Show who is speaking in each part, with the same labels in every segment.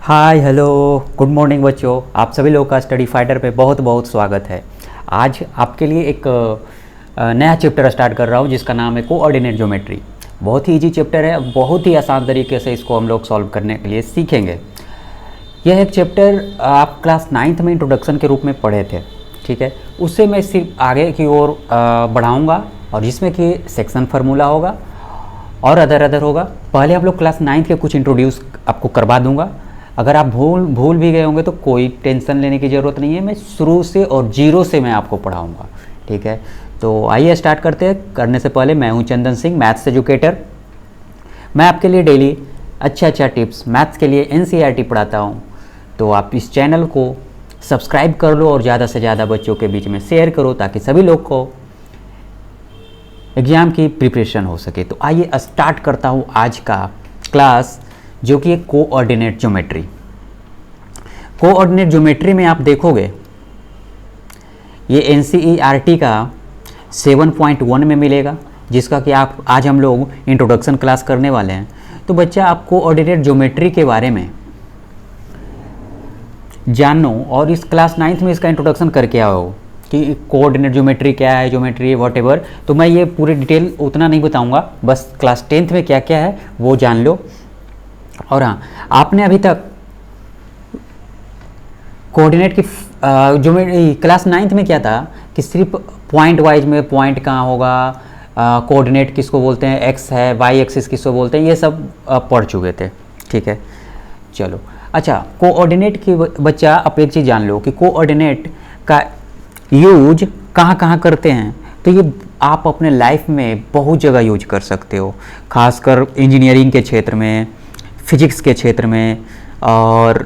Speaker 1: Hi hello good morning बच्चों, आप सभी लोगों का स्टडी फाइटर पे बहुत बहुत स्वागत है। आज आपके लिए एक नया चैप्टर स्टार्ट कर रहा हूँ जिसका नाम है कोऑर्डिनेट ज्योमेट्री। बहुत ही इजी चैप्टर है, बहुत ही आसान तरीके से इसको हम लोग सॉल्व करने के लिए सीखेंगे। यह एक चैप्टर आप क्लास 9th में इंट्रोडक्शन के रूप में पढ़े थे, ठीक है। उससे मैं सिर्फ आगे की ओर बढ़ाऊँगा और जिसमें कि सेक्शन फार्मूला होगा और अदर होगा। पहले हम लोग क्लास 9th के कुछ इंट्रोड्यूस आपको करवा दूंगा। अगर आप भूल भी गए होंगे तो कोई टेंशन लेने की ज़रूरत नहीं है, मैं शुरू से और जीरो से मैं आपको पढ़ाऊंगा, ठीक है। तो आइए स्टार्ट करते हैं। करने से पहले मैं हूं चंदन सिंह, मैथ्स एजुकेटर। मैं आपके लिए डेली अच्छा टिप्स मैथ्स के लिए NCERT पढ़ाता हूं। तो आप इस चैनल को सब्सक्राइब कर लो और ज़्यादा से ज़्यादा बच्चों के बीच में शेयर करो ताकि सभी लोग को एग्ज़ाम की प्रिपरेशन हो सके। तो आइए स्टार्ट करता हूँ आज का क्लास, जो कि एक कोऑर्डिनेट ज्योमेट्री। कोऑर्डिनेट ज्योमेट्री में आप देखोगे ये NCERT का 7.1 में मिलेगा, जिसका कि आप आज हम लोग इंट्रोडक्शन क्लास करने वाले हैं। तो बच्चा, आप कोऑर्डिनेट ज्योमेट्री के बारे में जानो और इस क्लास 9th में इसका इंट्रोडक्शन करके आओ कि कोऑर्डिनेट ज्योमेट्री क्या है, ज्योमेट्री व्हाटएवर। तो मैं ये पूरी डिटेल उतना नहीं बताऊंगा, बस क्लास 10th में क्या क्या है वो जान लो। और हाँ, आपने अभी तक कोऑर्डिनेट की ज्योमेट्री क्लास 9th में क्या था कि सिर्फ पॉइंट वाइज में पॉइंट कहाँ होगा, कोऑर्डिनेट किसको बोलते हैं, एक्स है, वाई एक्सिस किसको बोलते हैं, ये सब पढ़ चुके थे, ठीक है। चलो अच्छा, कोऑर्डिनेट की बच्चा आप एक चीज़ जान लो कि कोऑर्डिनेट का यूज कहाँ कहाँ करते हैं। तो ये आप अपने लाइफ में बहुत जगह यूज कर सकते हो, खासकर इंजीनियरिंग के क्षेत्र में, फिजिक्स के क्षेत्र में, और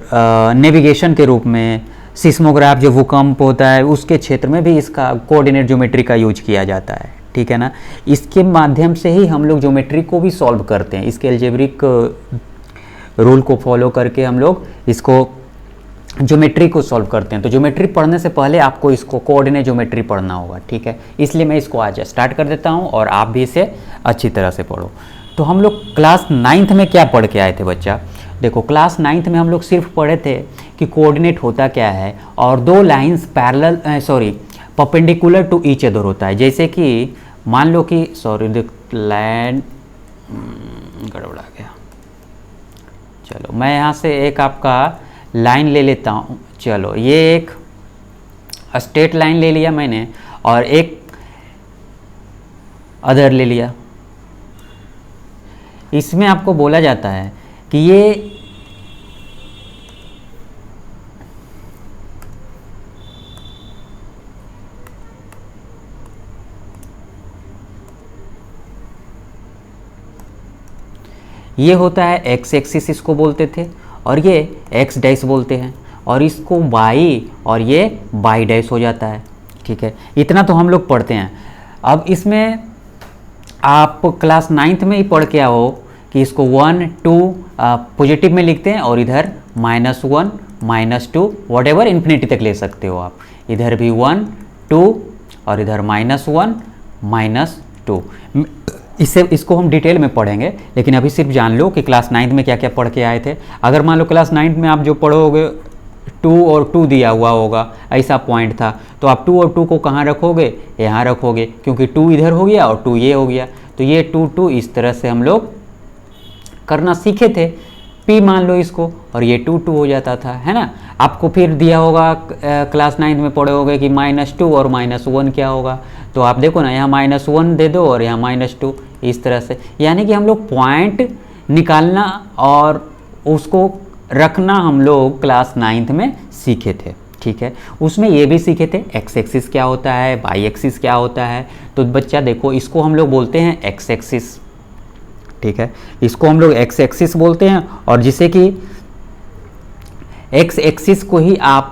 Speaker 1: नेविगेशन के रूप में, सिस्मोग्राफ जो भूकंप होता है उसके क्षेत्र में भी इसका कोऑर्डिनेट ज्योमेट्री का यूज किया जाता है, ठीक है ना। इसके माध्यम से ही हम लोग ज्योमेट्री को भी सॉल्व करते हैं। इसके अलजेब्रिक रूल को फॉलो करके हम लोग इसको ज्योमेट्री को सॉल्व करते हैं। तो ज्योमेट्री पढ़ने से पहले आपको इसको कोऑर्डिनेट ज्योमेट्री पढ़ना होगा, ठीक है। इसलिए मैं इसको आज स्टार्ट कर देता हूँ और आप भी इसे अच्छी तरह से पढ़ो। तो हम लोग क्लास 9th में क्या पढ़ के आए थे बच्चा? देखो, क्लास 9th में हम लोग सिर्फ पढ़े थे कि कोऑर्डिनेट होता क्या है और दो lines perpendicular to each other होता है। जैसे कि मान लो कि लैंड गड़बड़ा गया। चलो मैं यहाँ से एक आपका लाइन ले लेता हूँ। चलो ये एक स्ट्रेट लाइन ले लिया मैंने और एक अदर ले लिया। इसमें आपको बोला जाता है कि ये होता है एक्स एक्सिस, इसको बोलते थे, और ये एक्स डैश बोलते हैं, और इसको वाई और ये वाई डैश हो जाता है, ठीक है। इतना तो हम लोग पढ़ते हैं। अब इसमें आप क्लास 9th में ही पढ़ के आओ कि इसको 1 2 पॉजिटिव में लिखते हैं और इधर -1 -2 व्हाटएवर इन्फिनिटी तक ले सकते हो आप। इधर भी 1 2 और इधर -1 -2। इसको हम डिटेल में पढ़ेंगे, लेकिन अभी सिर्फ जान लो कि क्लास 9th में क्या क्या पढ़ के आए थे। अगर मान लो क्लास 9th में आप जो पढ़ोगे 2 और 2 दिया हुआ होगा, ऐसा पॉइंट था, तो आप 2 और 2 को कहाँ रखोगे? यहाँ रखोगे, क्योंकि 2 इधर हो गया और 2 ये हो गया। तो ये 2 2 इस तरह से हम लोग करना सीखे थे। P मान लो इसको, और ये 2 2 हो जाता था, है ना। आपको फिर दिया होगा क्लास 9th में पढ़े होगे कि -2 और -1 क्या होगा। तो आप देखो ना, यहाँ -1 दे दो और यहाँ -2, इस तरह से। यानी कि हम लोग पॉइंट निकालना और उसको रखना हम लोग क्लास 9th में सीखे थे, ठीक है। उसमें ये भी सीखे थे एक्स एक्सिस क्या होता है, वाई एक्सिस क्या होता है। तो बच्चा देखो, इसको हम लोग बोलते हैं एक्स एक्सिस, ठीक है। इसको हम लोग एक्स एक्सिस बोलते हैं, और जिसे कि एक्स एक्सिस को ही आप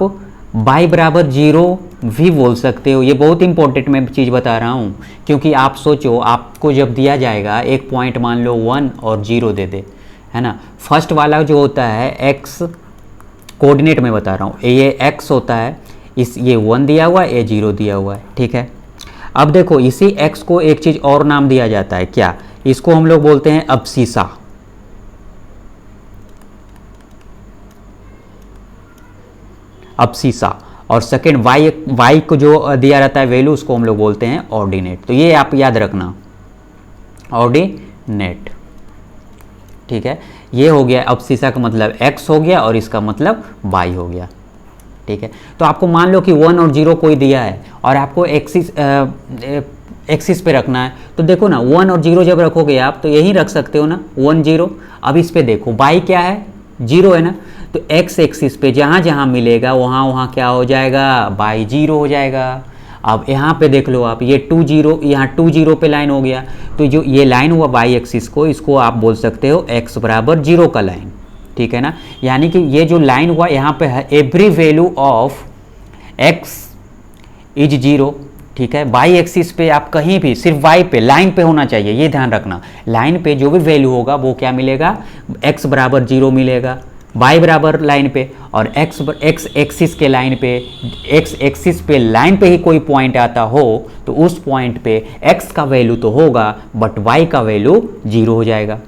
Speaker 1: y = 0 भी बोल सकते हो। ये बहुत इंपॉर्टेंट मैं चीज़ बता रहा हूँ, क्योंकि आप सोचो, आपको जब दिया जाएगा एक पॉइंट, मान लो 1 और 0 दे दे, है ना। फर्स्ट वाला जो होता है एक्स कोऑर्डिनेट में बता रहा हूँ, ये एक्स होता है, ये 1 दिया हुआ है, ये 0 दिया हुआ है, ठीक है। अब देखो, इसी एक्स को एक चीज़ और नाम दिया जाता है, क्या? इसको हम लोग बोलते हैं अब्सीसा। अबसीसा, और सेकेंड वाई को जो दिया रहता है वैल्यू उसको हम लोग बोलते हैं ऑर्डिनेट। तो ये आप याद रखना, ऑर्डिनेट। ठीक है, ये हो गया अबसीसा का मतलब x हो गया और इसका मतलब y हो गया। ठीक है, तो आपको मान लो कि 1 और 0 कोई दिया है और आपको एक्सिस पे रखना है, तो देखो ना 1 और 0 जब रखोगे आप तो यही रख सकते हो ना 1 0। अब इस पे देखो y क्या है, 0 है ना, तो x एक्सिस पे जहाँ जहाँ मिलेगा वहाँ वहाँ क्या हो जाएगा, y 0 हो जाएगा। अब यहाँ पे देख लो आप, ये 2 0, यहाँ 2 0 पे लाइन हो गया, तो जो ये लाइन हुआ y एक्सिस को, इसको आप बोल सकते हो x बराबर 0 का लाइन। ठीक है ना, यानी कि ये जो लाइन हुआ यहाँ पे है every value of x is 0। ठीक है, y एक्सिस पे आप कहीं भी सिर्फ y पे लाइन पे होना चाहिए, ये ध्यान रखना। लाइन पे जो भी वैल्यू होगा वो क्या मिलेगा, x बराबर 0 मिलेगा, y बराबर लाइन पे, और x एक्सिस के लाइन पे, x एक्सिस पे लाइन पे ही कोई पॉइंट आता हो तो उस पॉइंट पे x का वैल्यू तो होगा बट y का वैल्यू 0 हो जाएगा।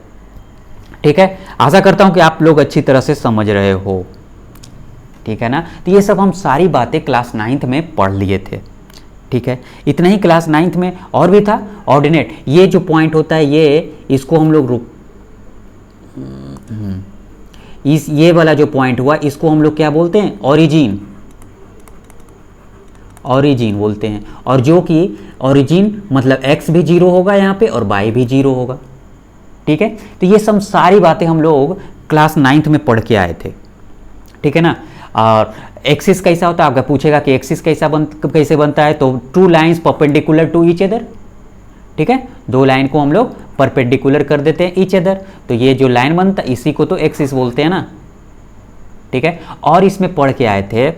Speaker 1: ठीक है, आशा करता हूं कि आप लोग अच्छी तरह से समझ रहे हो। ठीक है ना, तो ये सब हम सारी बातें क्लास 9th में पढ़ लिए थे। ठीक है, इतना ही क्लास 9th में। और भी था ऑर्डिनेट, ये जो पॉइंट होता है इसको हम लोग ये वाला जो पॉइंट हुआ इसको हम लोग क्या बोलते हैं, ओरिजिन, ओरिजिन बोलते हैं। और जो कि ओरिजिन मतलब x भी 0 होगा यहाँ पे और y भी 0 होगा। ठीक है, तो ये सब सारी बातें हम लोग क्लास 9th में पढ़ के आए थे। ठीक है ना, और एक्सिस कैसा होता है, आपका पूछेगा कि एक्सिस कैसे बनता है, तो 2 lines perpendicular to each other. ठीक है, 2 लाइन को हम लोग परपेंडिकुलर कर देते हैं ईच अदर, तो ये जो लाइन बनता है इसी को तो एक्सिस बोलते हैं ना। ठीक है, और इसमें पढ़ के आए थे,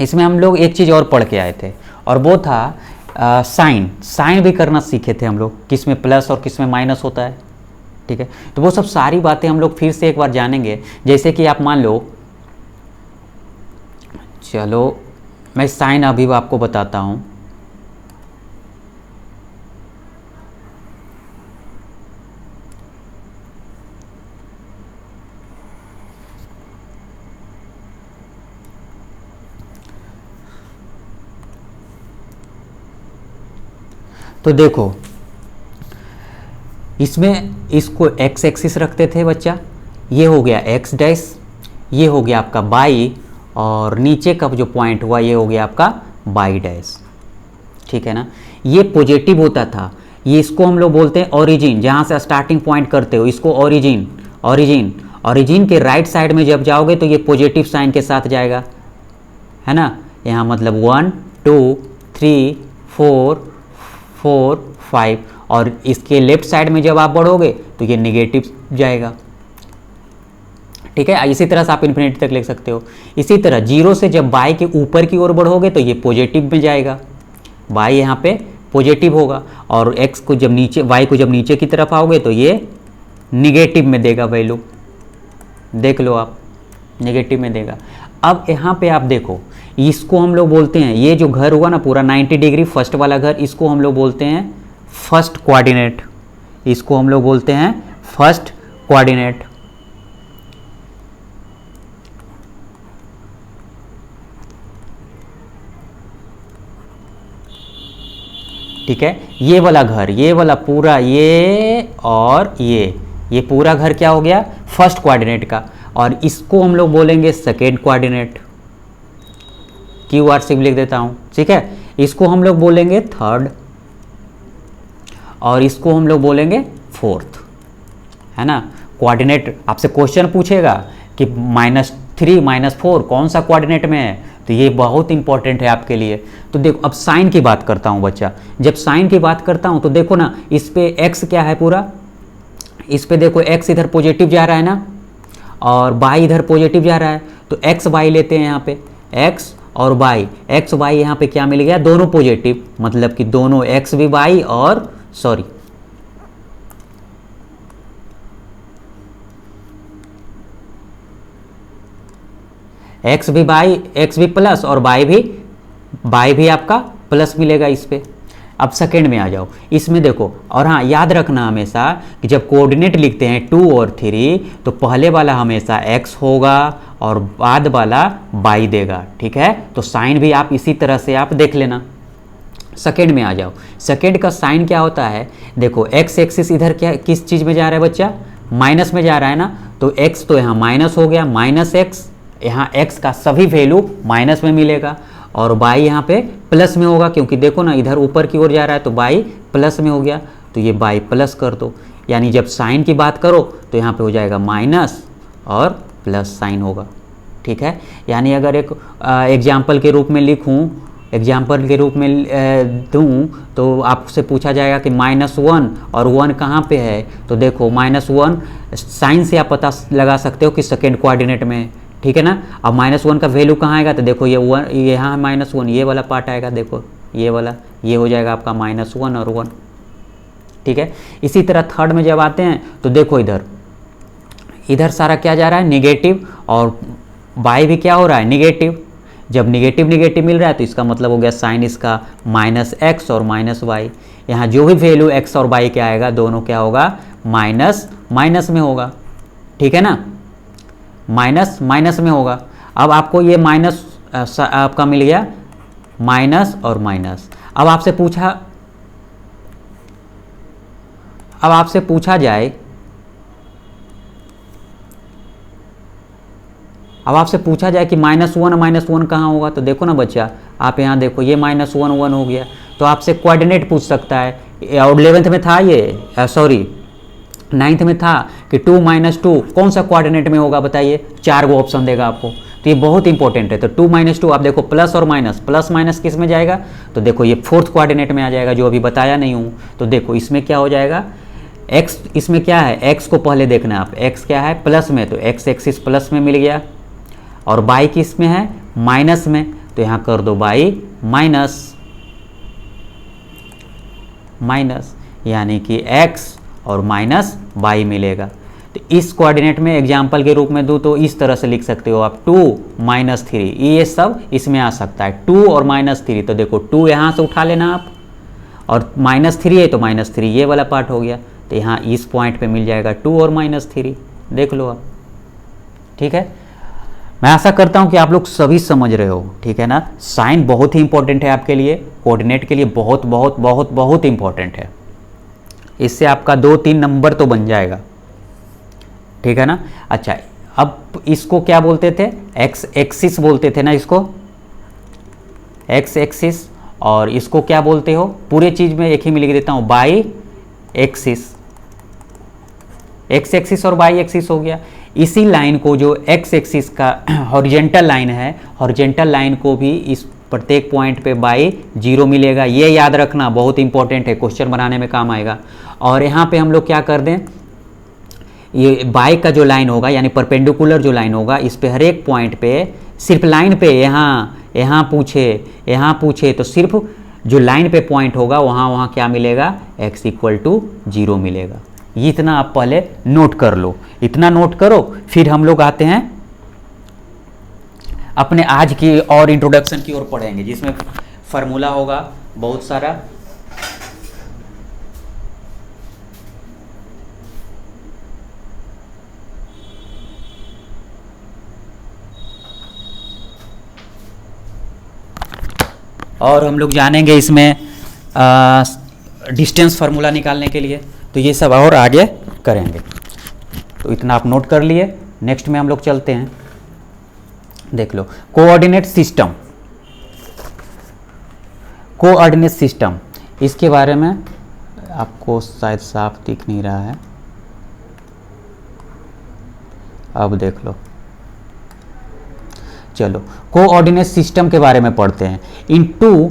Speaker 1: इसमें हम लोग एक चीज़ और पढ़ के आए थे और वो था साइन। साइन भी करना सीखे थे हम लोग, किस में प्लस और किस में माइनस होता है। ठीक है, तो वो सब सारी बातें हम लोग फिर से एक बार जानेंगे। जैसे कि आप मान लो, चलो मैं साइन अभी आपको बताता हूँ। तो देखो इसमें इसको x एक्सिस रखते थे बच्चा, ये हो गया x डैश, ये हो गया आपका y, और नीचे का जो पॉइंट हुआ ये हो गया आपका y डैश। ठीक है ना, ये पॉजिटिव होता था, ये इसको हम लोग बोलते हैं ओरिजिन, जहाँ से स्टार्टिंग पॉइंट करते हो इसको ओरिजिन। ओरिजिन, ओरिजिन के राइट साइड में जब जाओगे तो ये पॉजिटिव साइन के साथ जाएगा, है ना। यहाँ मतलब 1 2 3 4 4 5, और इसके लेफ्ट साइड में जब आप बढ़ोगे तो ये निगेटिव जाएगा। ठीक है, इसी तरह से आप इन्फिनिटी तक लिख सकते हो। इसी तरह 0 से जब y के ऊपर की ओर बढ़ोगे तो ये पॉजिटिव मिल जाएगा, y यहाँ पे पॉजिटिव होगा, और x को जब नीचे, y को जब नीचे की तरफ आओगे तो ये निगेटिव में देगा वैल्यू, देख लो आप, निगेटिव में देगा। अब यहाँ पे आप देखो, इसको हम लोग बोलते हैं, ये जो घर हुआ ना पूरा 90 डिग्री फर्स्ट वाला घर, इसको हम लोग बोलते हैं फर्स्ट कोऑर्डिनेट, इसको हम लोग बोलते हैं फर्स्ट कोऑर्डिनेट। ठीक है, ये वाला घर, ये वाला पूरा, ये और ये पूरा घर क्या हो गया, फर्स्ट कोऑर्डिनेट का, और इसको हम लोग बोलेंगे सेकेंड कोऑर्डिनेट, QR लिख देता हूं। ठीक है, इसको हम लोग बोलेंगे थर्ड, और इसको हम लोग बोलेंगे फोर्थ, है ना। कोऑर्डिनेट आपसे क्वेश्चन पूछेगा कि -3 -4 कौन सा कोऑर्डिनेट में है, तो ये बहुत इंपॉर्टेंट है आपके लिए। तो देखो अब साइन की बात करता हूँ बच्चा, जब साइन की बात करता हूँ तो देखो ना, इस पे x क्या है पूरा, इस पे देखो x इधर पॉजिटिव जा रहा है ना, और y इधर पॉजिटिव जा रहा है, तो x y लेते हैं यहाँ पे, x और y, x y यहाँ पे क्या मिल गया, दोनों पॉजिटिव, मतलब कि दोनों x भी y और सॉरी x भी y, x भी प्लस और y भी आपका प्लस मिलेगा इस पे। अब सेकेंड में आ जाओ, इसमें देखो, और हाँ याद रखना हमेशा कि जब कोऑर्डिनेट लिखते हैं 2 और 3 तो पहले वाला हमेशा x होगा और बाद वाला y देगा, ठीक है। तो साइन भी आप इसी तरह से आप देख लेना। सेकेंड में आ जाओ, सेकेंड का साइन क्या होता है, देखो x एक्सिस इधर क्या किस चीज़ में जा रहा है बच्चा, माइनस में जा रहा है ना, तो x तो यहाँ माइनस हो गया, माइनस x, यहाँ x का सभी वैल्यू माइनस में मिलेगा, और y यहाँ पे प्लस में होगा, क्योंकि देखो ना इधर ऊपर की ओर जा रहा है तो y प्लस में हो गया, तो ये y प्लस कर दो। यानी जब साइन की बात करो तो यहाँ पे हो जाएगा माइनस और प्लस साइन होगा, ठीक है। यानी अगर एक एग्जाम्पल के रूप में लिखूँ, एग्जाम्पल के रूप में दूँ तो आपसे पूछा जाएगा कि -1 और 1 कहाँ पे है, तो देखो -1 साइन से आप पता लगा सकते हो कि सेकेंड कोऑर्डिनेट में है, ठीक है ना। अब -1 का वैल्यू कहाँ आएगा, तो देखो ये 1 यहाँ है -1, ये वाला पार्ट आएगा, देखो ये वाला, ये हो जाएगा आपका -1 और 1, ठीक है। इसी तरह थर्ड में जब आते हैं तो देखो इधर सारा क्या जा रहा है, निगेटिव, और y भी क्या हो रहा है, निगेटिव। जब निगेटिव निगेटिव मिल रहा है तो इसका मतलब हो गया साइन इसका -x और -y। यहाँ जो भी वैल्यू x और y क्या आएगा, दोनों क्या होगा, माइनस माइनस में होगा, ठीक है ना, माइनस माइनस में होगा। अब आपको ये माइनस आपका मिल गया, माइनस और माइनस। अब आपसे पूछा जाए, अब आपसे पूछा जाए कि -1 कहाँ होगा, तो देखो ना बच्चा, आप यहाँ देखो ये -1 हो गया, तो आपसे कोऑर्डिनेट पूछ सकता है। और 11th में था ये, सॉरी 9th में था कि 2 - 2 कौन सा कोऑर्डिनेट में होगा बताइए, 4 गो ऑप्शन देगा आपको, तो ये बहुत इंपॉर्टेंट है। तो 2 - 2 आप देखो प्लस और माइनस, प्लस माइनस किस में जाएगा, तो देखो ये 4th कोऑर्डिनेट में आ जाएगा, जो अभी बताया नहीं हूँ। तो देखो इसमें क्या हो जाएगा, x इसमें क्या है, x को पहले देखना है आप, x क्या है प्लस में, तो x एक्सिस प्लस में मिल गया, और y किस में है, माइनस में, तो यहाँ कर दो y माइनस माइनस, यानी कि x और माइनस y मिलेगा। तो इस कोऑर्डिनेट में एग्जाम्पल के रूप में दूँ तो इस तरह से लिख सकते हो आप, 2 - 3, ये सब इसमें आ सकता है, 2 और -3। तो देखो 2 यहाँ से उठा लेना आप, और -3 है तो -3 ये वाला पार्ट हो गया, तो यहाँ इस पॉइंट पे मिल जाएगा 2 और -3, देख लो आप, ठीक है। मैं आशा करता हूँ कि आप लोग सभी समझ रहे हो, ठीक है ना। साइन बहुत ही इंपॉर्टेंट है आपके लिए, कोऑर्डिनेट के लिए बहुत बहुत बहुत बहुत इंपॉर्टेंट है। इससे आपका 2-3 नंबर तो बन जाएगा, ठीक है ना। अच्छा, अब इसको क्या बोलते थे, एक्स एक्सिस बोलते थे ना इसको, एक्स एक्सिस, और इसको क्या बोलते हो, पूरे चीज में एक ही में लिख देता हूँ, बाई एक्सिस। एक्स एक्सिस और बाई एक्सिस हो गया। इसी लाइन को जो एक्स एक्सिस का हॉरिजेंटल लाइन है, हॉरिजेंटल लाइन को भी इस प्रत्येक पॉइंट पे बाई 0 मिलेगा, ये याद रखना, बहुत इंपॉर्टेंट है, क्वेश्चन बनाने में काम आएगा। और यहाँ पे हम लोग क्या कर दें, ये बाई का जो लाइन होगा यानी परपेंडिकुलर जो लाइन होगा, इस पे हर एक पॉइंट पे सिर्फ लाइन पे यहाँ पूछे तो सिर्फ जो लाइन पे पॉइंट होगा वहाँ क्या मिलेगा, x = 0 मिलेगा। ये इतना आप पहले नोट कर लो, इतना नोट करो, फिर हम लोग आते हैं अपने आज की और इंट्रोडक्शन की ओर पढ़ेंगे, जिसमें फार्मूला होगा बहुत सारा। और हम लोग जानेंगे इसमें डिस्टेंस फार्मूला निकालने के लिए, तो ये सब और आगे करेंगे। तो इतना आप नोट कर लिए। नेक्स्ट में हम लोग चलते हैं, देख लो कोऑर्डिनेट सिस्टम। कोऑर्डिनेट सिस्टम, इसके बारे में आपको शायद साफ दिख नहीं रहा है, अब देख लो। चलो कोऑर्डिनेट सिस्टम के बारे में पढ़ते हैं। इन 2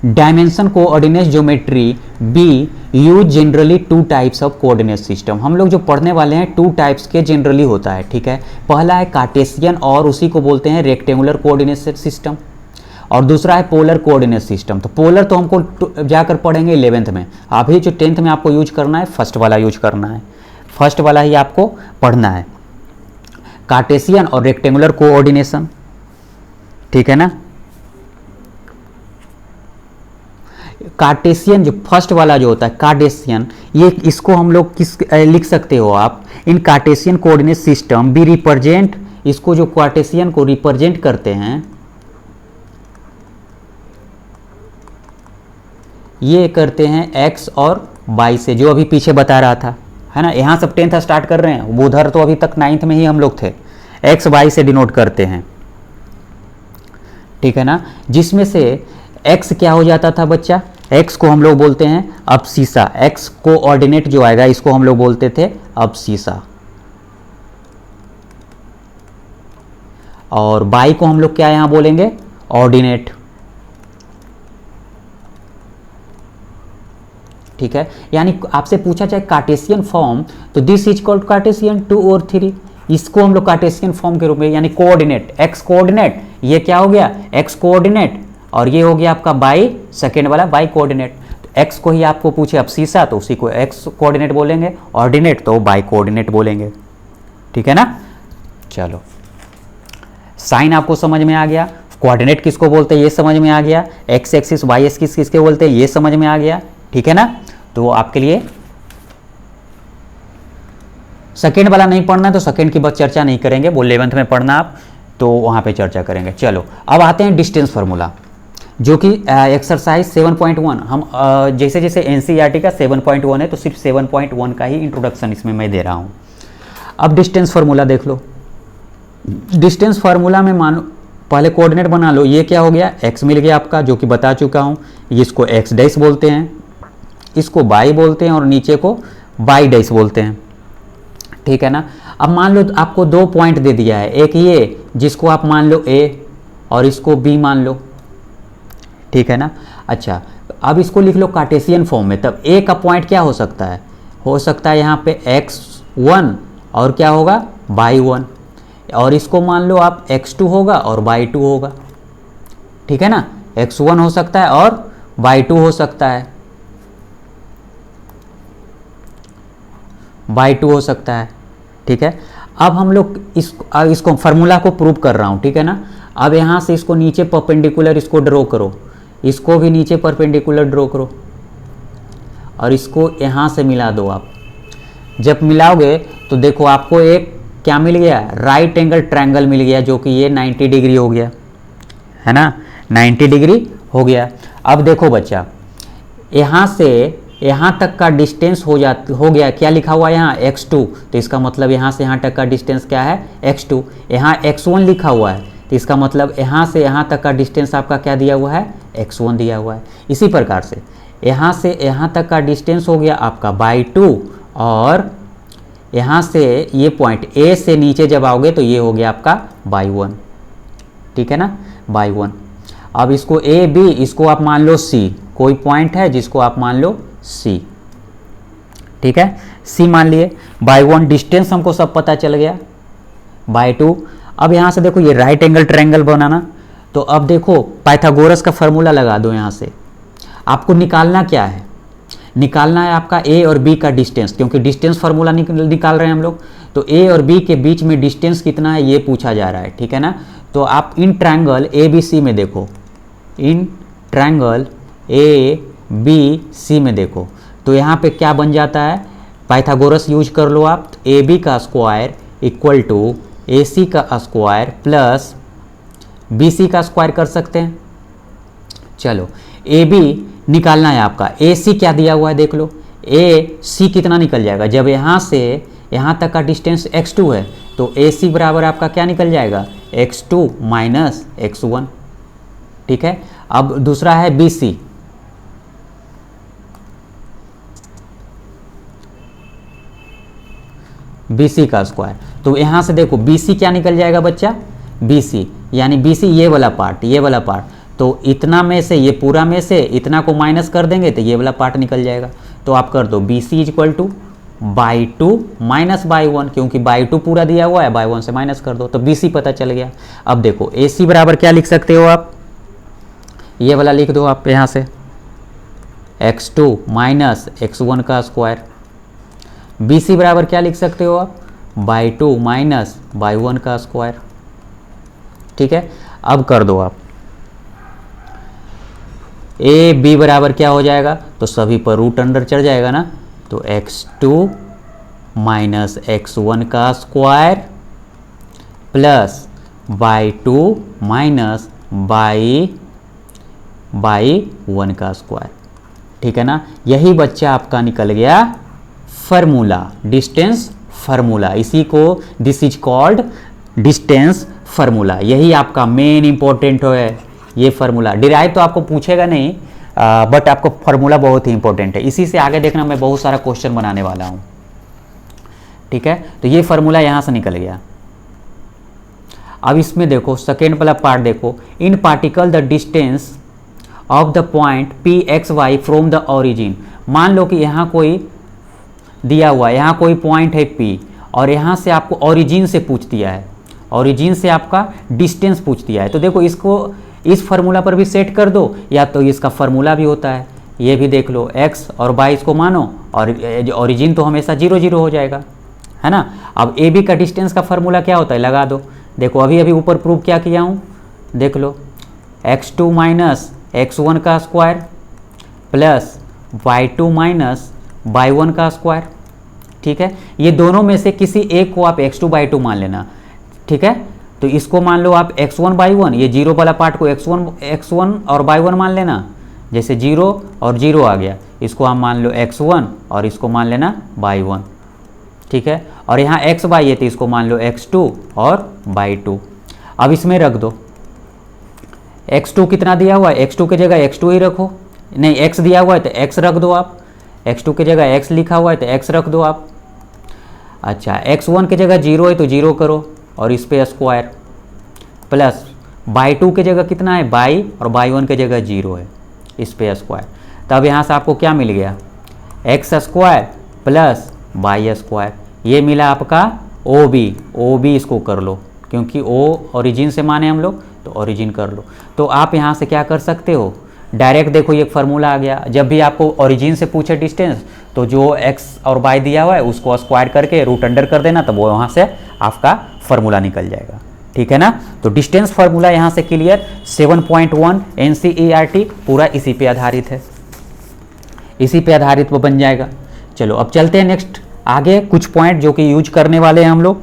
Speaker 1: dimension coordinate geometry B use generally 2 types of coordinate system. हम लोग जो पढ़ने वाले हैं 2 टाइप्स के जनरली होता है, ठीक है। पहला है कार्टेशियन और उसी को बोलते हैं रेक्टेंगुलर कोऑर्डिनेट सिस्टम, और दूसरा है पोलर कोऑर्डिनेट सिस्टम। तो पोलर तो हमको जाकर पढ़ेंगे 11th में, अभी जो 10th में आपको यूज करना है फर्स्ट वाला यूज करना है, फर्स्ट वाला ही आपको पढ़ना है, कार्टेशियन और रेक्टेंगुलर कोऑर्डिनेशन, ठीक है ना। कार्टेशियन जो फर्स्ट वाला जो होता है कार्टेशियन, ये इसको हम लोग किस लिख सकते हो आप, in Cartesian coordinate system be represent, इसको जो कार्टेशियन को रिप्रेजेंट करते हैं ये करते हैं एक्स और वाई से, जो अभी पीछे बता रहा था, है ना। यहाँ सब 10th स्टार्ट कर रहे हैं, वो उधर तो अभी तक 9th में ही हम लोग थे। एक्स वाई से डिनोट करते हैं, ठीक है ना। जिसमें से एक्स क्या हो जाता था बच्चा, एक्स को हम लोग बोलते हैं अबसीसा, एक्स कोऑर्डिनेट जो आएगा इसको हम लोग बोलते थे अबसीसा, और वाई को हम लोग क्या यहाँ बोलेंगे ऑर्डिनेट, ठीक है। यानी आपसे पूछा जाए कार्टेशियन फॉर्म, तो दिस इज कॉल्ड कार्टेशियन 2 और 3, इसको हम लोग कार्टेशियन फॉर्म के रूप में, यानी कोऑर्डिनेट, एक्स कोऑर्डिनेट, ये क्या हो गया एक्स कोऑर्डिनेट, और ये हो गया आपका वाई सेकेंड वाला वाई कोऑर्डिनेट। तो एक्स को ही आपको पूछे अबसीसा तो उसी को एक्स कोऑर्डिनेट बोलेंगे, ऑर्डिनेट तो वाई कोऑर्डिनेट बोलेंगे, ठीक है ना। चलो साइन आपको समझ में आ गया, कोऑर्डिनेट किसको बोलते हैं ये समझ में आ गया, एक्स एक्सिस वाई एक्सिस किसके बोलते हैं ये समझ में आ गया, ठीक है ना। तो आपके लिए सेकेंड वाला नहीं पढ़ना है तो सेकेंड की बस चर्चा नहीं करेंगे, वो 11th में पढ़ना आप, तो वहां पे चर्चा करेंगे। चलो अब आते हैं डिस्टेंस फार्मूला, जो कि एक्सरसाइज 7.1, हम जैसे जैसे एनसीईआरटी का 7.1 है तो सिर्फ 7.1 का ही इंट्रोडक्शन इसमें मैं दे रहा हूं। अब डिस्टेंस फार्मूला देख लो, डिस्टेंस फार्मूला में मानो पहले कोऑर्डिनेट बना लो, ये क्या हो गया एक्स मिल गया आपका, जो कि बता चुका हूं, इसको एक्स डैश बोलते हैं, इसको वाई बोलते हैं, और नीचे को वाई डैश बोलते हैं, ठीक है ना। अब मान लो आपको 2 पॉइंट दे दिया है, एक ये जिसको आप मान लो ए और इसको बी मान लो, ठीक है ना। अच्छा अब इसको लिख लो कार्टेशियन फॉर्म में, तब ए का पॉइंट क्या हो सकता है, हो सकता है यहाँ पे x1 और क्या होगा y1, और इसको मान लो आप x2 होगा और y2 होगा, ठीक है ना। x1 हो सकता है और y2 हो सकता है, y2 हो सकता है, ठीक है। अब हम लोग इसको फार्मूला को प्रूव कर रहा हूँ, ठीक है ना। अब यहाँ से इसको नीचे परपेंडिकुलर इसको ड्रॉ करो, इसको भी नीचे परपेंडिकुलर ड्रॉ करो, और इसको यहाँ से मिला दो आप। जब मिलाओगे तो देखो आपको एक क्या मिल गया, राइट एंगल ट्रायंगल मिल गया, जो कि ये 90 डिग्री हो गया, है ना, 90 डिग्री हो गया। अब देखो बच्चा, यहाँ से यहाँ तक का डिस्टेंस हो गया, क्या लिखा हुआ है यहाँ x2, तो इसका मतलब यहाँ से यहाँ तक का डिस्टेंस क्या है x2, यहाँ x1 लिखा हुआ है, तो इसका मतलब यहाँ से यहाँ तक का डिस्टेंस आपका क्या दिया हुआ है x1 दिया हुआ है। इसी प्रकार से यहाँ तक का डिस्टेंस हो गया आपका y2, और यहाँ से ये पॉइंट A से नीचे जब आओगे तो ये हो गया आपका y1, ठीक है ना, y1। अब इसको A B, इसको आप मान लो C, कोई पॉइंट है जिसको आप मान लो C, ठीक है, C मान लिए। y1 डिस्टेंस हमको सब पता चल गया, y2। अब यहाँ से देखो ये राइट एंगल ट्रायंगल बनाना, तो अब देखो पाइथागोरस का फार्मूला लगा दो। यहाँ से आपको निकालना क्या है, निकालना है आपका ए और बी का डिस्टेंस, क्योंकि डिस्टेंस फार्मूला निकाल रहे हैं हम लोग, तो ए और बी के बीच में डिस्टेंस कितना है ये पूछा जा रहा है, ठीक है ना। तो आप इन ट्रायंगल ए बी सी में देखो, इन ट्रायंगल ए बी सी में देखो, तो यहाँ पे क्या बन जाता है, पाइथागोरस यूज कर लो आप, ए बी का स्क्वायर इक्वल टू ए सी का स्क्वायर प्लस बी सी का स्क्वायर कर सकते हैं। चलो ए बी निकालना है आपका, ए सी क्या दिया हुआ है देख लो, ए सी कितना निकल जाएगा, जब यहाँ से यहाँ तक का डिस्टेंस x2 है तो ए सी बराबर आपका क्या निकल जाएगा x2 माइनस x1, ठीक है। अब दूसरा है बी सी, BC का स्क्वायर, तो यहाँ से देखो BC क्या निकल जाएगा बच्चा, BC यानी BC ये वाला पार्ट, ये वाला पार्ट, तो इतना में से ये पूरा में से इतना को माइनस कर देंगे तो ये वाला पार्ट निकल जाएगा। तो आप कर दो BC equal to by2 minus by1, क्योंकि by2 पूरा दिया हुआ है, by1 से माइनस कर दो तो BC पता चल गया। अब देखो AC बराबर क्या लिख सकते हो आप, ये वाला लिख दो आप यहाँ से x2 माइनस x1 का स्क्वायर, BC बराबर क्या लिख सकते हो आप by2 माइनस by1 का स्क्वायर, ठीक है। अब कर दो आप ए बी बराबर क्या हो जाएगा, तो सभी पर रूट अंडर चढ़ जाएगा ना, तो x2 माइनस x1 का square plus y2 minus y1 का स्क्वायर। ठीक है ना, यही बच्चा आपका निकल गया फार्मूला, डिस्टेंस फार्मूला। इसी को this is called distance formula. यही आपका मेन इंपॉर्टेंट है ये फार्मूला। डिराइव तो आपको पूछेगा नहीं, बट आपको फार्मूला बहुत ही इंपॉर्टेंट है। इसी से आगे देखना, मैं बहुत सारा क्वेश्चन बनाने वाला हूँ। ठीक है, तो ये फार्मूला यहाँ से निकल गया। अब इसमें देखो सेकेंड वाला पार्ट देखो, in particle the distance of the point P X Y from the origin. मान लो कि यहाँ कोई दिया हुआ है, यहाँ कोई पॉइंट है P और यहाँ से आपको ओरिजिन से पूछ दिया है, ओरिजिन से आपका डिस्टेंस पूछ दिया है। तो देखो इसको इस फार्मूला पर भी सेट कर दो, या तो इसका फार्मूला भी होता है, ये भी देख लो, x और y इसको मानो और ओरिजिन तो हमेशा 0 0 हो जाएगा, है ना। अब ए बी का डिस्टेंस का फार्मूला क्या होता है, लगा दो। देखो अभी अभी ऊपर प्रूव क्या किया हूँ, देख लो, x2 माइनस x1 का square plus y2 minus y1 का स्क्वायर। ठीक है, ये दोनों में से किसी एक को आप x2 by 2 मान लेना। ठीक है, तो इसको मान लो आप x1 by 1, ये जीरो वाला पार्ट को x1 और y1 मान लेना। जैसे 0 और 0 आ गया, इसको आप मान लो x1 और इसको मान लेना y1। ठीक है, और यहाँ x y है तो इसको मान लो x2 और y2। अब इसमें रख दो, x2 कितना दिया हुआ है, x2 की जगह x2 ही रखो, नहीं x दिया हुआ है तो x रख दो आप, x2 की जगह x लिखा हुआ है तो x रख दो आप। अच्छा, x1 की जगह 0 है तो 0 करो और इस पे स्क्वायर प्लस y2 की जगह कितना है y और y1 की जगह 0 है, इस पे स्क्वायर। तब यहाँ से आपको क्या मिल गया, x square plus y square. ये मिला आपका OB इसको कर लो, क्योंकि O ओरिजिन से माने हम लोग, तो ओरिजिन कर लो। तो आप यहाँ से क्या कर सकते हो, डायरेक्ट देखो ये फार्मूला आ गया। जब भी आपको ओरिजिन से पूछे डिस्टेंस, तो जो x और y दिया हुआ है उसको स्क्वायर करके रूट अंडर कर देना, तब वो वहाँ से आपका फार्मूला निकल जाएगा। ठीक है ना, तो डिस्टेंस फार्मूला यहाँ से क्लियर। 7.1 NCERT पूरा इसी पे आधारित है, इसी पे आधारित वो बन जाएगा। चलो अब चलते हैं नेक्स्ट आगे, कुछ पॉइंट जो कि यूज करने वाले हैं हम लोग,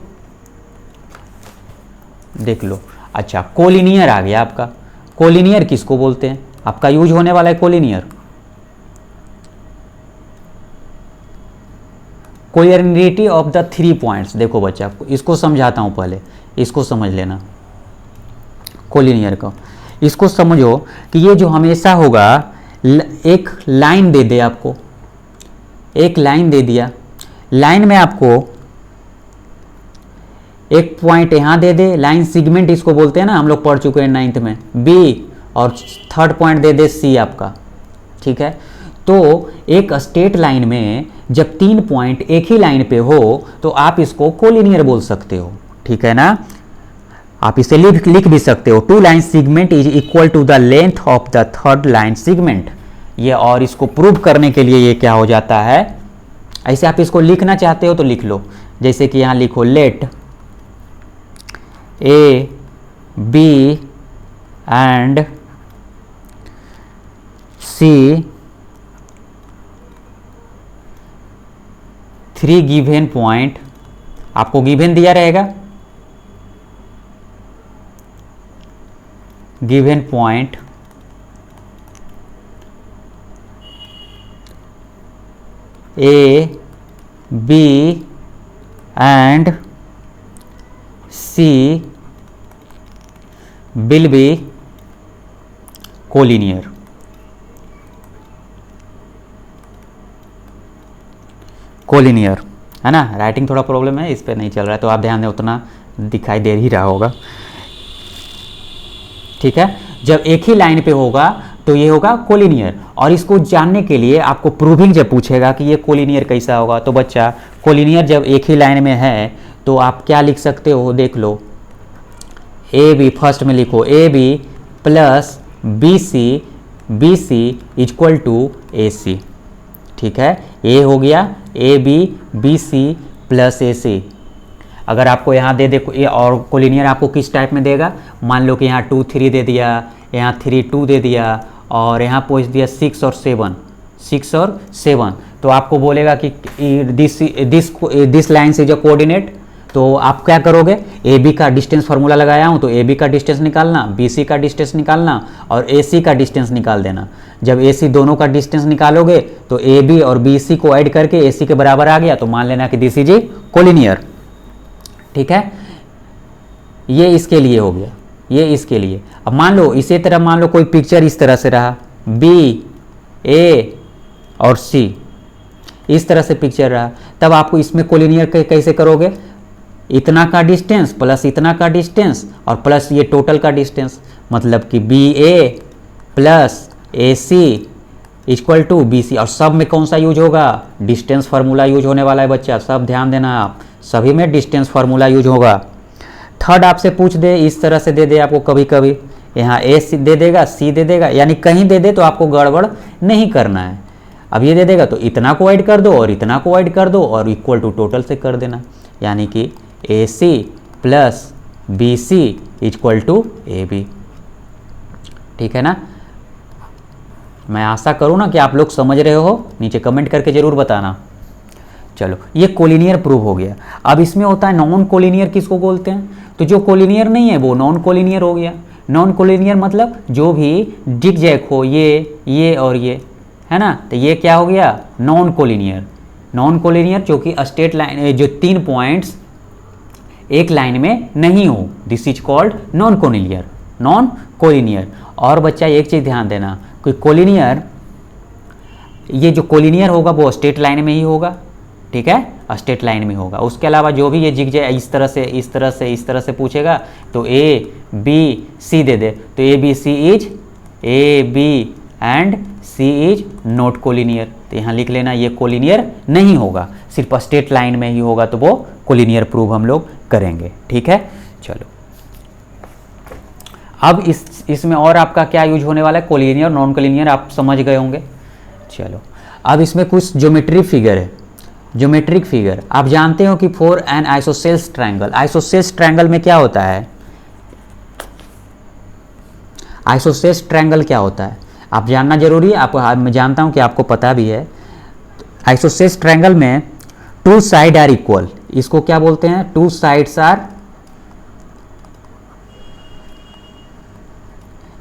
Speaker 1: देख लो। अच्छा, कोलिनियर आ गया आपका। कोलिनियर किसको बोलते हैं, आपका यूज होने वाला है collinear. Collinearity of the 3 points. देखो बच्चा, आपको इसको समझाता हूं, पहले इसको समझ लेना कोलिनियर को। इसको समझो कि ये जो हमेशा होगा, एक लाइन दे दे आपको, एक लाइन दे दिया, लाइन में आपको एक पॉइंट यहाँ दे दे, लाइन सेगमेंट इसको बोलते हैं ना, हम लोग पढ़ चुके हैं 9th में, बी, और थर्ड पॉइंट दे दे सी आपका। ठीक है, तो एक स्ट्रेट लाइन में जब 3 पॉइंट एक ही लाइन पे हो तो आप इसको कोलिनियर बोल सकते हो। ठीक है ना, आप इसे लिख भी सकते हो, 2 line segment is equal to the length of the third line segment. ये, और इसको प्रूव करने के लिए ये क्या हो जाता है, ऐसे आप इसको लिखना चाहते हो तो लिख लो। जैसे कि यहाँ लिखो, let A B and C 3 given point, आपको गिवन दिया रहेगा, given point A B and C will be collinear. Collinear है ना, राइटिंग थोड़ा प्रॉब्लम है, इस पे नहीं चल रहा है तो आप ध्यान दें, उतना दिखाई दे ही रहा होगा। ठीक है, जब एक ही लाइन पे होगा तो ये होगा कोलिनियर। और इसको जानने के लिए आपको प्रूविंग जब पूछेगा कि ये कोलिनियर कैसा होगा, तो बच्चा कोलिनियर जब एक ही लाइन में है तो आप क्या लिख सकते हो, देख लो, ए बी, फर्स्ट में लिखो A B plus B C equal to A C. ठीक है, ए हो गया ए बी सी प्लस ए सी। अगर आपको यहाँ दे दे ये, और कोलिनियर आपको किस टाइप में देगा, मान लो कि यहाँ 2 3 दे दिया, यहाँ 3 2 दे दिया, और यहाँ पूछ दिया 6 और 7, तो आपको बोलेगा कि दिस लाइन से जो कोऑर्डिनेट, तो आप क्या करोगे, ए बी का डिस्टेंस फार्मूला लगाया हूँ, तो ए बी का डिस्टेंस निकालना, बी सी का डिस्टेंस निकालना और ए सी का डिस्टेंस निकाल देना। जब ए सी दोनों का डिस्टेंस निकालोगे तो ए बी और बी सी को ऐड करके ए सी के बराबर आ गया, तो मान लेना कि दिस इज ए कोलिनियर। ठीक है, ये इसके लिए हो गया, ये इसके लिए। अब मान लो इसी तरह, मान लो कोई पिक्चर इस तरह से रहा, बी ए और सी, इस तरह से पिक्चर रहा, तब आपको इसमें कोलिनियर कैसे करोगे, इतना का डिस्टेंस प्लस इतना का डिस्टेंस और प्लस ये टोटल का डिस्टेंस, मतलब कि B A plus A C equal to B C. और सब में कौन सा यूज होगा, डिस्टेंस फार्मूला यूज होने वाला है बच्चा, सब ध्यान देना आप, सभी में डिस्टेंस फार्मूला यूज होगा। थर्ड आपसे पूछ दे, इस तरह से दे दे आपको, कभी कभी यहाँ ए सी दे देगा, सी दे देगा, यानी कहीं दे दे तो आपको गड़बड़ नहीं करना है। अब ये दे देगा तो इतना को ऐड कर दो और इतना को ऐड कर दो और इक्वल टू टोटल से कर देना, यानी कि A C plus B C equal to A B. ठीक है ना, मैं आशा करूँ ना कि आप लोग समझ रहे हो, नीचे कमेंट करके ज़रूर बताना। चलो, ये कोलिनियर प्रूव हो गया। अब इसमें होता है नॉन कोलिनियर, किसको बोलते हैं, तो जो कोलिनियर नहीं है वो नॉन कोलिनियर हो गया। नॉन कोलिनियर मतलब जो भी जिगजैग हो, ये और ये, है ना, तो ये क्या हो गया, नॉन कोलिनियर। नॉन कोलिनियर जो कि स्ट्रेट लाइन, जो 3 पॉइंट्स एक लाइन में नहीं हो, this is called non collinear, non collinear. और बच्चा एक चीज़ ध्यान देना कि कोलिनियर, ये जो कोलिनियर होगा वो स्ट्रेट लाइन में ही होगा, ठीक है, स्ट्रेट लाइन में होगा। उसके अलावा जो भी ये जिगजैग इस तरह से इस तरह से इस तरह से पूछेगा तो ए बी सी दे दे, तो A B C is A B and C is not collinear, तो यहाँ लिख लेना ये कोलिनियर नहीं होगा, सिर्फ स्ट्रेट लाइन में ही होगा, तो वो कोलिनियर प्रूव हम लोग करेंगे। ठीक है, चलो अब इसमें और आपका क्या यूज होने वाला है, कोलिनियर नॉन कोलिनियर आप समझ गए होंगे। चलो अब इसमें कुछ ज्योमेट्रिक फिगर है। ज्योमेट्रिक फिगर आप जानते हो कि for an isosceles triangle, isosceles triangle में क्या होता है, आइसोसेल्स ट्रायंगल क्या होता है आप जानना जरूरी है, आप, मैं जानता हूं कि आपको पता भी है। आइसोसेल्स ट्रायंगल में 2 साइड आर इक्वल, इसको क्या बोलते हैं, 2 साइड्स आर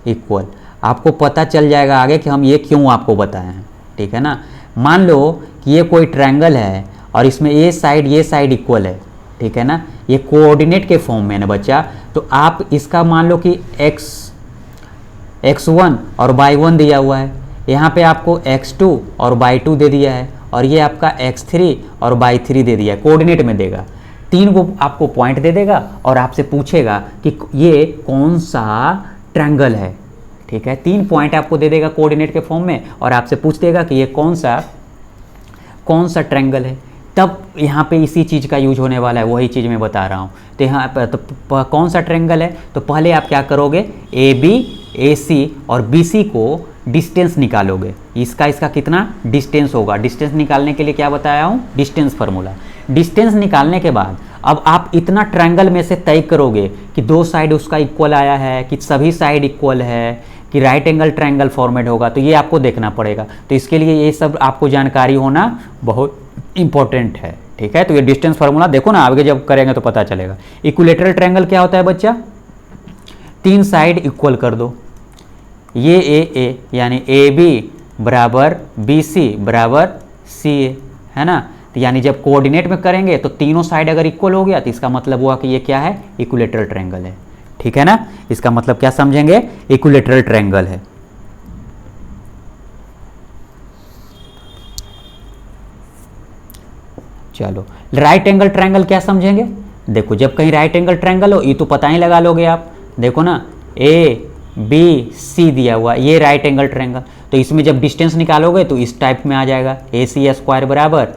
Speaker 1: इक्वल। आपको पता चल जाएगा आगे कि हम ये क्यों आपको बताए हैं। ठीक है ना, मान लो कि ये कोई ट्रायंगल है और इसमें ये साइड इक्वल है, ठीक है ना, ये कोऑर्डिनेट के फॉर्म में है ना बच्चा, तो आप इसका मान लो कि x1 और y1 दिया हुआ है, यहाँ पे आपको x2 और y2 दे दिया है, और ये आपका x3 और y3 दे दिया है, कोऑर्डिनेट में देगा। 3 को आपको पॉइंट दे देगा और आपसे पूछेगा कि ये कौन सा ट्रायंगल है। ठीक है, 3 पॉइंट आपको दे देगा कोऑर्डिनेट के फॉर्म में और आपसे पूछ देगा कि ये कौन सा ट्रायंगल है। तब यहाँ पे इसी चीज़ का यूज होने वाला है, वही चीज़ मैं बता रहा हूँ। तो यहाँ पर तो कौन सा ट्रायंगल है, तो पहले आप क्या करोगे, ए बी ए सी और बी सी को डिस्टेंस निकालोगे, इसका कितना डिस्टेंस होगा। डिस्टेंस निकालने के लिए क्या बताया हूँ, डिस्टेंस फार्मूला। डिस्टेंस निकालने के बाद अब आप इतना ट्रायंगल में से तय करोगे कि 2 साइड उसका इक्वल आया है, कि सभी साइड इक्वल है, कि राइट एंगल ट्रायंगल फॉर्मेट होगा, तो ये आपको देखना पड़ेगा। तो इसके लिए ये सब आपको जानकारी होना बहुत इंपॉर्टेंट है। ठीक है, तो ये डिस्टेंस फार्मूला देखो ना, आगे जब करेंगे तो पता चलेगा। इक्विलेटरल ट्रायंगल क्या होता है बच्चा, 3 साइड इक्वल कर दो, ये ए यानी ए बी बराबर बी सी बराबर सी ए, है ना, तो यानी जब कोऑर्डिनेट में करेंगे तो तीनों साइड अगर इक्वल हो गया तो इसका मतलब हुआ कि ये क्या है, इक्विलेटरल ट्रायंगल है। ठीक है ना, इसका मतलब क्या समझेंगे, इक्विलेटरल ट्रायंगल है। चलो राइट एंगल ट्रायंगल क्या समझेंगे, देखो जब कहीं राइट एंगल ट्रायंगल हो, ये तो पता ही लगा लोगे आप, देखो ना ए बी सी दिया हुआ, ये राइट एंगल ट्रायंगल, तो इसमें जब डिस्टेंस निकालोगे तो इस टाइप में आ जाएगा, ए सी स्क्वायर बराबर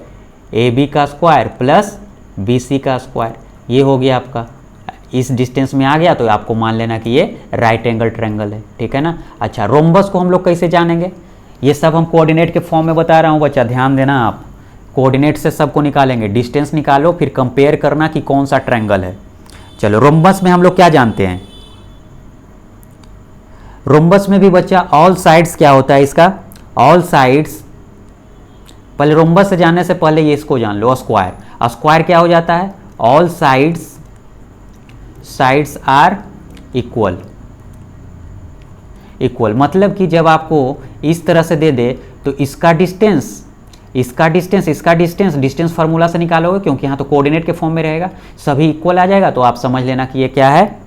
Speaker 1: ए बी का स्क्वायर प्लस बी सी का स्क्वायर, ये हो गया आपका। इस डिस्टेंस में आ गया तो आपको मान लेना कि ये राइट एंगल ट्रायंगल है। ठीक है ना, अच्छा रोम्बस को हम लोग कैसे जानेंगे, ये सब हम कोऑर्डिनेट के फॉर्म में बता रहा हूँ बच्चा, ध्यान देना आप, कोऑर्डिनेट से सबको निकालेंगे, डिस्टेंस निकालो फिर कंपेयर करना कि कौन सा ट्रायंगल है। चलो रोम्बस में हम लोग क्या जानते हैं, रोम्बस में भी बच्चा ऑल साइड्स क्या होता है इसका, ऑल साइड्स, पहले रोम्बस से जानने से पहले ये इसको जान लो, स्क्वायर। स्क्वायर क्या हो जाता है, all sides are equal. Equal मतलब कि जब आपको इस तरह से दे दे तो इसका डिस्टेंस फार्मूला से निकालोगे, क्योंकि यहाँ तो कोऑर्डिनेट के फॉर्म में रहेगा, सभी इक्वल आ जाएगा, तो आप समझ लेना कि ये क्या है,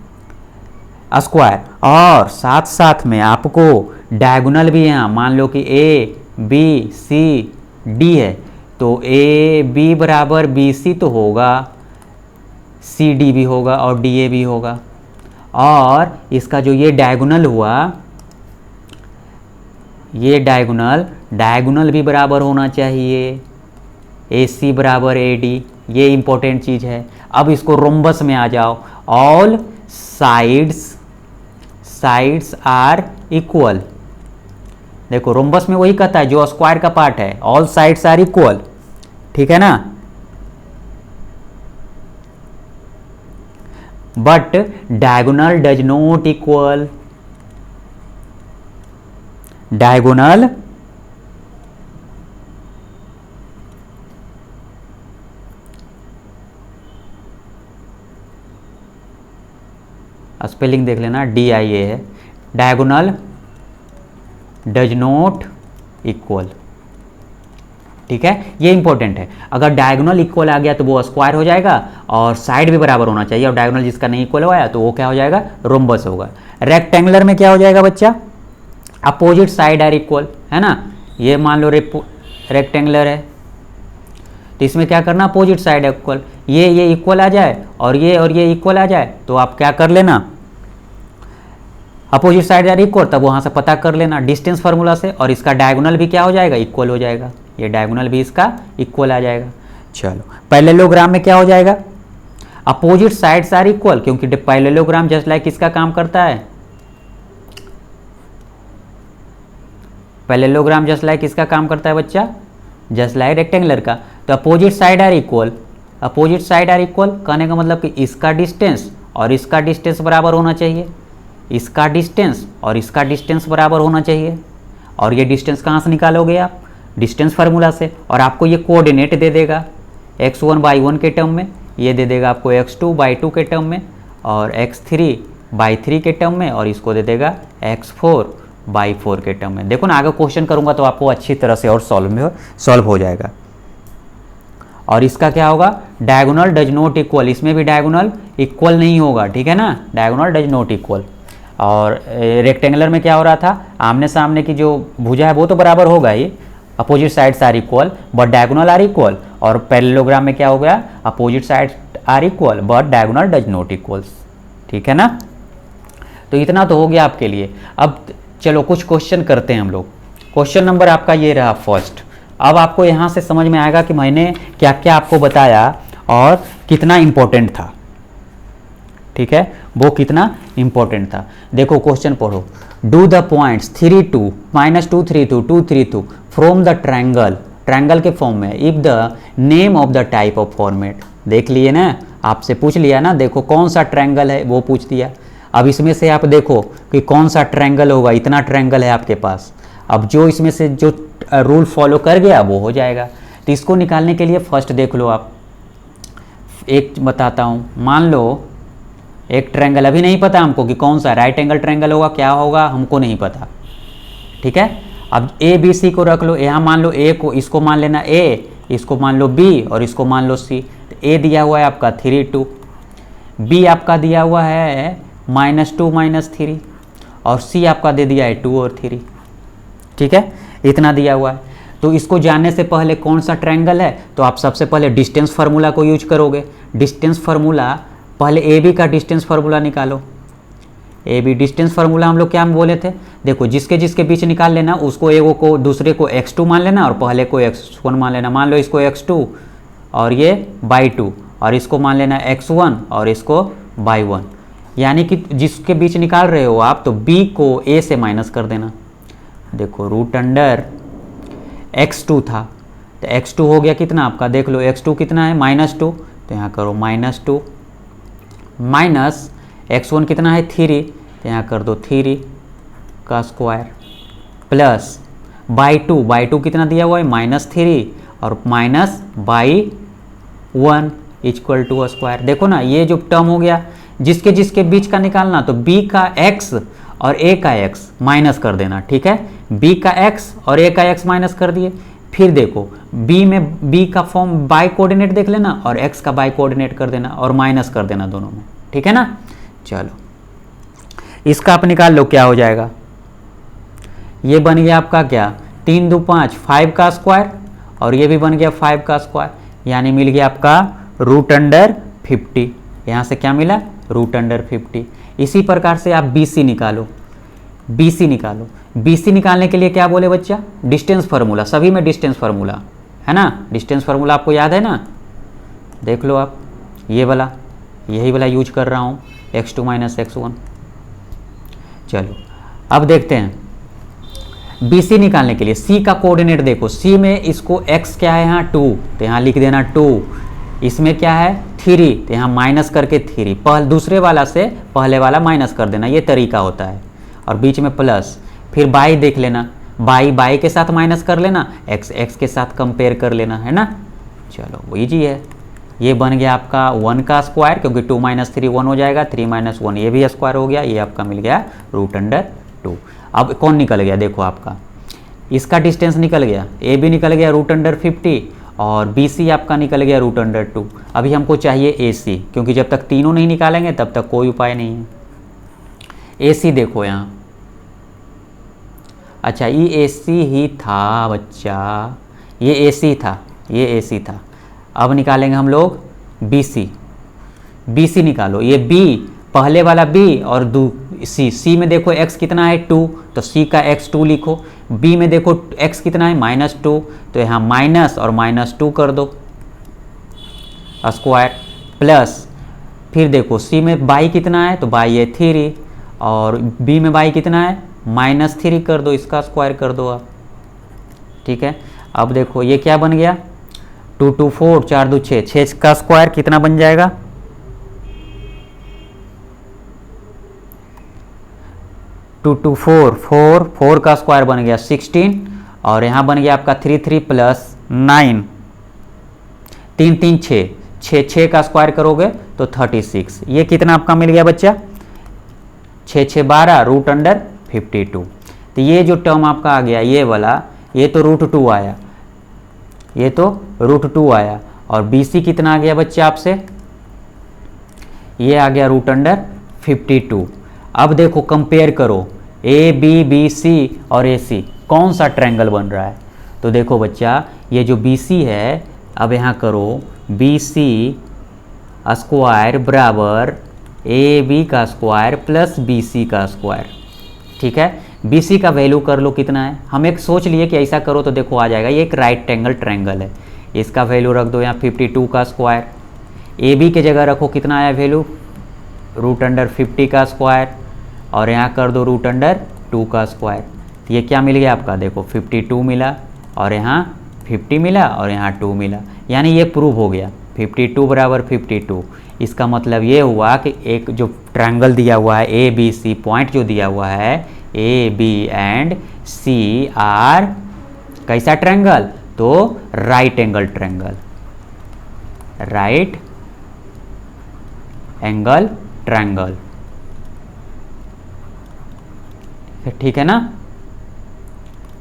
Speaker 1: स्क्वायर। और साथ साथ में आपको डायगोनल भी यहाँ मान लो कि ए बी सी डी है, तो ए बी बराबर बी सी तो होगा, सी डी भी होगा और डी ए भी होगा। और इसका जो ये डायगोनल हुआ, ये डायगोनल भी बराबर होना चाहिए, ए सी बराबर ए डी, ये इंपॉर्टेंट चीज़ है। अब इसको रोम्बस में आ जाओ, ऑल साइड्स आर इक्वल। देखो रोम्बस में वही कहता है जो स्क्वायर का पार्ट है, ऑल साइड्स आर इक्वल, ठीक है ना। But diagonal does not equal, diagonal spelling देख लेना, डी आई ए है, डायगोनल डज नॉट इक्वल, ठीक है, ये इंपॉर्टेंट है। अगर डायगोनल इक्वल आ गया तो वो स्क्वायर हो जाएगा और साइड भी बराबर होना चाहिए, और डायगोनल जिसका नहीं इक्वल हुआ तो वो क्या हो जाएगा, रोम्बस होगा। रेक्टेंगुलर में क्या हो जाएगा बच्चा, अपोजिट साइड आर इक्वल, है ना। ये मान लो रेक्टेंगुलर है तो इसमें क्या करना, अपोजिट साइड इक्वल, ये इक्वल आ जाए और ये इक्वल आ जाए तो आप क्या कर लेना, अपोजिट साइड आर इक्वल, तब वहाँ से पता कर लेना डिस्टेंस फार्मूला से, और इसका डायगोनल भी क्या हो जाएगा, इक्वल हो जाएगा, ये डायगोनल भी इसका इक्वल आ जाएगा। चलो पैरेललोग्राम में क्या हो जाएगा, अपोजिट साइड्स आर इक्वल, क्योंकि पैरेललोग्राम जस्ट लाइक किसका काम करता है, पैरेललोग्राम जस्ट लाइक किसका काम करता है बच्चा, जस्ट लाइक रेक्टेंगुलर का। तो opposite side are equal, opposite side are equal कहने का मतलब कि इसका डिस्टेंस और इसका डिस्टेंस बराबर होना चाहिए, इसका डिस्टेंस और इसका डिस्टेंस बराबर होना चाहिए। और ये डिस्टेंस कहाँ से निकालोगे आप, डिस्टेंस फार्मूला से, और आपको ये कोऑर्डिनेट दे देगा x1/1 के टर्म में, ये दे देगा आपको x2/2 के टर्म में, और x3/3 के टर्म में, और इसको दे देगा x4/4 के टर्म में। देखो ना आगे क्वेश्चन करूँगा तो आपको अच्छी तरह से और सॉल्व हो जाएगा। और इसका क्या होगा, डायगोनल डज नॉट इक्वल, इसमें भी डायगोनल इक्वल नहीं होगा, ठीक है ना, डायगोनल डज नॉट इक्वल। और रेक्टेंगुलर में क्या हो रहा था, आमने सामने की जो भुजा है वो तो बराबर होगा ही, opposite sides are equal but diagonal are equal. और पैरेललोग्राम में क्या हो गया, opposite sides are equal but diagonal does not equals, ठीक है ना। तो इतना तो हो गया आपके लिए। अब चलो कुछ क्वेश्चन करते हैं हम लोग। क्वेश्चन नंबर आपका ये रहा फर्स्ट। अब आपको यहाँ से समझ में आएगा कि मैंने क्या क्या आपको बताया और कितना इम्पोर्टेंट था, ठीक है, वो कितना इम्पोर्टेंट था। देखो क्वेश्चन पढ़ो, do the points 3 2 -2 3 2 2 3 2 from the triangle, triangle के फॉर्म में, if the name of the type of format. देख लिए ना, आपसे पूछ लिया ना, देखो कौन सा ट्रायंगल है वो पूछ दिया। अब इसमें से आप देखो कि कौन सा ट्रायंगल होगा, इतना ट्रायंगल है आपके पास। अब जो इसमें से जो रूल फॉलो कर गया वो हो जाएगा। तो इसको निकालने के लिए फर्स्ट देख लो आप, एक बताता हूँ, मान लो एक ट्रायंगल, अभी नहीं पता हमको कि कौन सा राइट एंगल ट्रायंगल होगा, क्या होगा हमको नहीं पता, ठीक है। अब ए बी सी को रख लो, यहाँ मान लो ए को, इसको मान लेना ए, इसको मान लो बी और इसको मान लो सी। तो ए दिया हुआ है आपका 3 2, बी आपका दिया हुआ है -2 -3, और सी आपका दे दिया है 2 और 3, ठीक है, इतना दिया हुआ है। तो इसको जानने से पहले कौन सा ट्रायंगल है, तो आप सबसे पहले डिस्टेंस फार्मूला को यूज करोगे। डिस्टेंस फार्मूला, पहले ए बी का डिस्टेंस फार्मूला निकालो। ए बी डिस्टेंस फार्मूला हम लोग क्या बोले थे, देखो जिसके जिसके बीच निकाल लेना, उसको एगो को दूसरे को x2 मान लेना और पहले को x1 मान लेना। मान लो इसको x2 और ये /2, और इसको मान लेना x1 और इसको /1, यानी कि जिसके बीच निकाल रहे हो आप, तो b को a से माइनस कर देना। देखो √x2 था, तो x2 हो गया कितना आपका, देख लो x2 कितना है -2, तो यहाँ करो -2, माइनस x1 कितना है 3, तो यहाँ कर दो 3, का स्क्वायर प्लस बाई टू कितना दिया हुआ है -3 और minus by 1 equal to square. देखो ना ये जो टर्म हो गया जिसके जिसके बीच का निकालना, तो b का x और a का x माइनस कर देना, ठीक है। b का x और a का x माइनस कर दिए। फिर देखो b में b का फॉर्म बाई कोऑर्डिनेट देख लेना और x का बाई कोऑर्डिनेट कर देना और माइनस कर देना दोनों में, ठीक है ना। चलो इसका आप निकाल लो क्या हो जाएगा। ये बन गया आपका क्या 3 2 5 5 का स्क्वायर और ये भी बन गया 5 का स्क्वायर, यानी मिल गया आपका √50। यहाँ से क्या मिला √50। इसी प्रकार से आप BC निकालो। BC निकालने के लिए क्या बोले बच्चा, डिस्टेंस फार्मूला, सभी में डिस्टेंस फार्मूला है ना। डिस्टेंस फार्मूला आपको याद है ना, देख लो आप, ये वाला यही वाला यूज कर रहा हूँ, x2 - x1। चलो अब देखते हैं BC निकालने के लिए C का कोऑर्डिनेट देखो, C में इसको x क्या है यहाँ 2, तो यहाँ लिख देना 2। इसमें क्या है 3, तो यहाँ माइनस करके 3, दूसरे वाला से पहले वाला माइनस कर देना, ये तरीका होता है। और बीच में प्लस, फिर बाई देख लेना, बाई के साथ माइनस कर लेना, x के साथ कंपेयर कर लेना, है ना। चलो वो ईजी है। ये बन गया आपका 1 का स्क्वायर, क्योंकि 2 - 3 1 हो जाएगा, 3 - 1 ये भी स्क्वायर हो गया, ये आपका मिल गया √2। अब कौन निकल गया देखो आपका, इसका डिस्टेंस निकल गया, ए बी निकल गया √50 और BC आपका निकल गया √2। अभी हमको चाहिए AC, क्योंकि जब तक तीनों नहीं निकालेंगे तब तक कोई उपाय नहीं है। AC देखो यहाँ, अच्छा ये AC ही था बच्चा, ये AC था। अब निकालेंगे हम लोग BC निकालो। ये B पहले वाला B और C में देखो x कितना है 2, तो C का x 2 लिखो। B में देखो x कितना है -2, तो यहाँ माइनस और -2 कर दो स्क्वायर प्लस, फिर देखो C में बाई कितना है, तो बाई है 3 और B में बाई कितना है -3 कर दो, इसका स्क्वायर कर दो आप, ठीक है। अब देखो ये क्या बन गया 2 2 4 4 2 6, 6 का स्क्वायर कितना बन जाएगा 2 2 4 का स्क्वायर बन गया 16 और यहाँ बन गया आपका 3 3 प्लस 9 3 3 6 का स्क्वायर करोगे तो 36। ये कितना आपका मिल गया बच्चा 6 6 12 √52। तो ये जो टर्म आपका आ गया ये वाला, ये तो √2 आया, ये तो √2 आया और BC कितना आ गया बच्चे आपसे, ये आ गया √52। अब देखो कंपेयर करो ABBC और AC कौन सा ट्रायंगल बन रहा है। तो देखो बच्चा ये जो BC है, अब यहाँ करो BC स्क्वायर बराबर AB का स्क्वायर प्लस BC का स्क्वायर, ठीक है। BC का वैल्यू कर लो कितना है, हम एक सोच लिए कि ऐसा करो तो देखो आ जाएगा, ये एक राइट एंगल ट्रायंगल है, इसका वैल्यू रख दो यहाँ 52 का स्क्वायर। AB के जगह रखो कितना आया वैल्यू √50 का स्क्वायर और यहाँ कर दो √2 का स्क्वायर। ये क्या मिल गया आपका देखो 52 मिला और यहाँ 50 मिला और यहाँ 2 मिला, यानी ये प्रूव हो गया 52 बराबर 52। इसका मतलब ये हुआ कि एक जो ट्रायंगल दिया हुआ है ABC पॉइंट जो दिया हुआ है AB एंड C आर कैसा ट्रायंगल, तो right angle triangle, right angle triangle, ठीक है ना।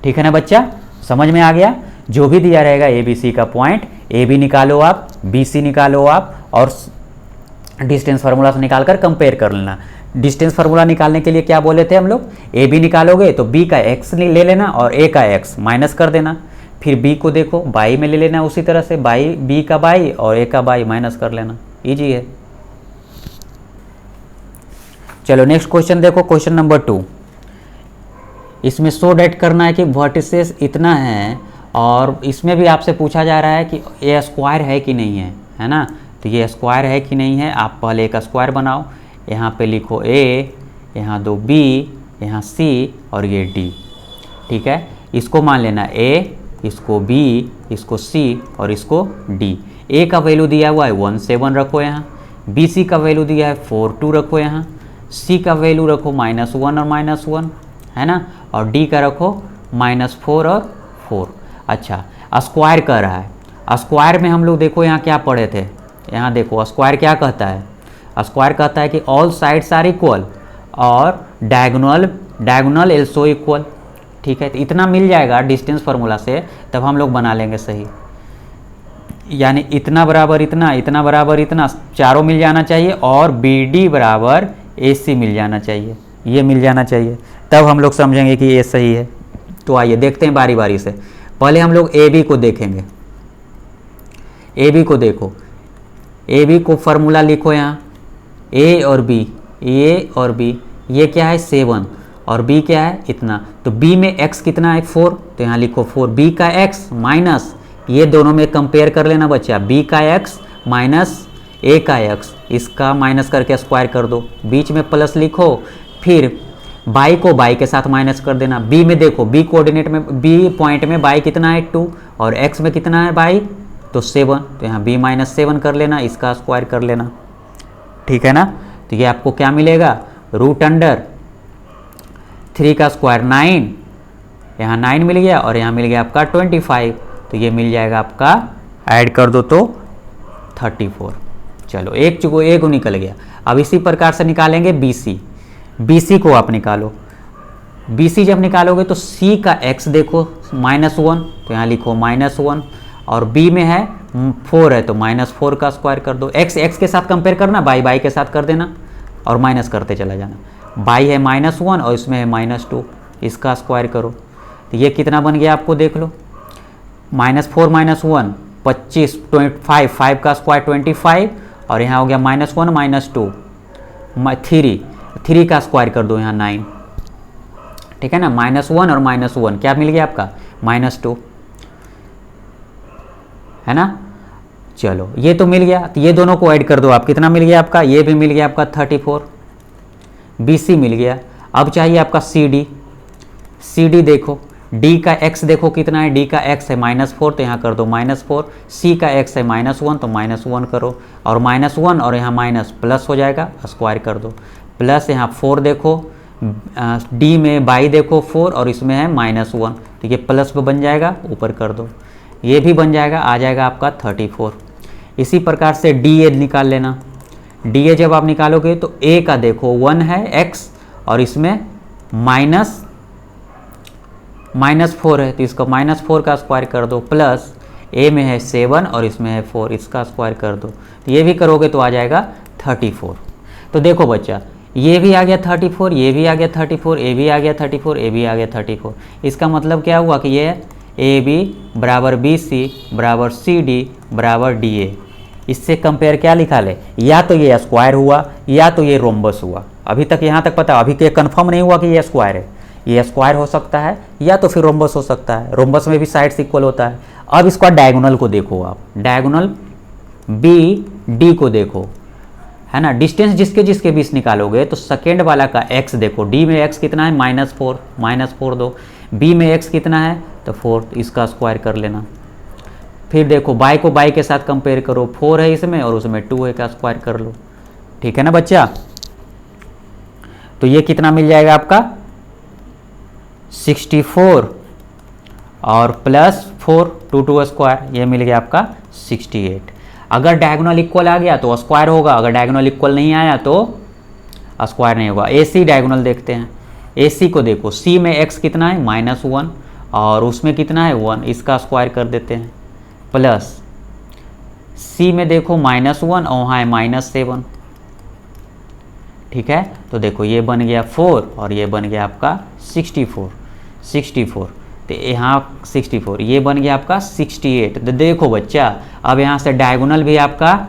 Speaker 1: ठीक है ना बच्चा, समझ में आ गया। जो भी दिया रहेगा ABC का पॉइंट, AB निकालो आप, BC निकालो आप और डिस्टेंस फार्मूला से निकालकर कंपेयर कर लेना। डिस्टेंस फार्मूला निकालने के लिए क्या बोले थे हम लोग, AB निकालोगे तो B का x ले लेना और A का x माइनस कर देना, फिर B को देखो बाई में ले लेना, उसी तरह से बाई B का बाई और A का बाई माइनस कर लेना, इजी है। चलो नेक्स्ट क्वेश्चन देखो, क्वेश्चन नंबर 2। इसमें शो डेट करना है कि वर्टिसेस इतना है और इसमें भी आपसे पूछा जा रहा है कि ये स्क्वायर है कि नहीं है ना। तो ये स्क्वायर है कि नहीं है, आप पहले एक स्क्वायर बनाओ, यहाँ पे लिखो A, यहाँ दो B, यहाँ C और ये D, ठीक है। इसको मान लेना A, इसको B, इसको C और इसको D। A का वैल्यू दिया हुआ है 1 7 रखो यहाँ, BC का वैल्यू दिया है 4 2 रखो यहाँ, C का वैल्यू रखो -1 और -1, है ना, और डी का रखो -4 और 4। अच्छा, स्क्वायर कह रहा है, स्क्वायर में हम लोग देखो यहाँ क्या पढ़े थे, यहाँ देखो स्क्वायर क्या कहता है, स्क्वायर कहता है कि ऑल साइड्स आर इक्वल और डायगोनल एल्सो इक्वल। ठीक है, तो इतना मिल जाएगा डिस्टेंस फार्मूला से, तब हम लोग बना लेंगे सही। यानी इतना बराबर इतना, इतना बराबर इतना, चारों मिल जाना चाहिए और बी डी बराबर ए सी मिल जाना चाहिए, ये मिल जाना चाहिए, तब हम लोग समझेंगे कि ये सही है। तो आइए देखते हैं बारी बारी से। पहले हम लोग ए बी को देखेंगे। ए बी को देखो, ए बी को फार्मूला लिखो यहाँ, ए और बी, ए और बी, ये क्या है 7 और बी क्या है इतना, तो बी में x कितना है 4, तो यहाँ लिखो 4, बी का x माइनस, ये दोनों में कंपेयर कर लेना बच्चा, बी का x माइनस ए का x, इसका माइनस करके स्क्वायर कर दो, बीच में प्लस लिखो, फिर बाई को बाई के साथ माइनस कर देना। बी में देखो, बी कोऑर्डिनेट में, बी पॉइंट में बाई कितना है 2 और x में कितना है बाई तो 7, तो यहाँ b -7 कर लेना, इसका स्क्वायर कर लेना। ठीक है ना, तो ये आपको क्या मिलेगा, √3 का स्क्वायर 9, यहाँ 9 मिल गया और यहाँ मिल गया आपका 25, तो ये मिल जाएगा आपका, ऐड कर दो तो 34। चलो एक को निकल गया। अब इसी प्रकार से निकालेंगे BC, BC को आप निकालो। BC जब निकालोगे तो C का x देखो -1, तो यहाँ लिखो -1 और B में है 4 है तो -4 का स्क्वायर कर दो, x के साथ कंपेयर करना, बाई के साथ कर देना और माइनस करते चला जाना। बाई है -1 और इसमें है -2, इसका स्क्वायर करो, तो ये कितना बन गया आपको देख लो, -4 -1 25, 25, 5 का स्क्वायर 25 और यहाँ हो गया -1 -2 3 का स्क्वायर कर दो यहाँ 9। ठीक है ना, -1 और -1 क्या मिल गया आपका -2, है ना। चलो ये तो मिल गया, तो ये दोनों को ऐड कर दो आप, कितना मिल गया आपका, ये भी मिल गया आपका 34, BC मिल गया। अब चाहिए आपका CD देखो, D का x देखो कितना है, D का x है -4 तो यहाँ कर दो -4, C का x है -1 तो -1 करो और -1 और यहाँ माइनस प्लस हो जाएगा, स्क्वायर कर दो, प्लस यहाँ 4 देखो, D में बाई देखो 4 और इसमें है -1 तो ये प्लस बन जाएगा, ऊपर कर दो, ये भी बन जाएगा, आ जाएगा आपका 34। इसी प्रकार से DA निकाल लेना। DA जब आप निकालोगे तो A का देखो 1 है x और इसमें -4 है तो इसका -4 का स्क्वायर कर दो, प्लस A में है 7 और इसमें है 4, इसका स्क्वायर कर दो, तो ये भी करोगे तो आ जाएगा 34। तो देखो बच्चा, ये भी आ गया 34, ये भी आ गया 34, ये भी आ गया 34, ये भी आ गया 34। इसका मतलब क्या हुआ कि ये AB बराबर BC बराबर CD बराबर DA। इससे कंपेयर क्या लिखा ले, या तो ये स्क्वायर हुआ या तो ये रोम्बस हुआ। अभी तक यहाँ तक पता, अभी कंफर्म नहीं हुआ कि ये स्क्वायर है, ये स्क्वायर हो सकता है या तो फिर रोम्बस हो सकता है, रोम्बस में भी साइड्स इक्वल होता है। अब इसका डायगोनल को देखो आप, डायगोनल BD को देखो, है ना, डिस्टेंस जिसके बीच निकालोगे तो सेकेंड वाला का x देखो, D में x कितना है -4 दो, B में x कितना है तो 4, इसका स्क्वायर कर लेना। फिर देखो बाई को बाई के साथ कंपेयर करो, 4 है इसमें और उसमें 2 है, का स्क्वायर कर लो। ठीक है ना बच्चा, तो ये कितना मिल जाएगा आपका 64 और प्लस 4 2 स्क्वायर, ये मिल गया आपका 68। अगर डायगोनल इक्वल आ गया तो स्क्वायर होगा, अगर डायगोनल इक्वल नहीं आया तो स्क्वायर नहीं होगा। AC डायगोनल देखते हैं, AC को देखो, C में x कितना है -1 और उसमें कितना है 1, इसका स्क्वायर कर देते हैं, प्लस C में देखो -1 और वहाँ है -7। ठीक है, तो देखो ये बन गया 4 और ये बन गया आपका 64, तो यहाँ 64, ये बन गया आपका 68। तो देखो बच्चा, अब यहाँ से डायगोनल भी आपका,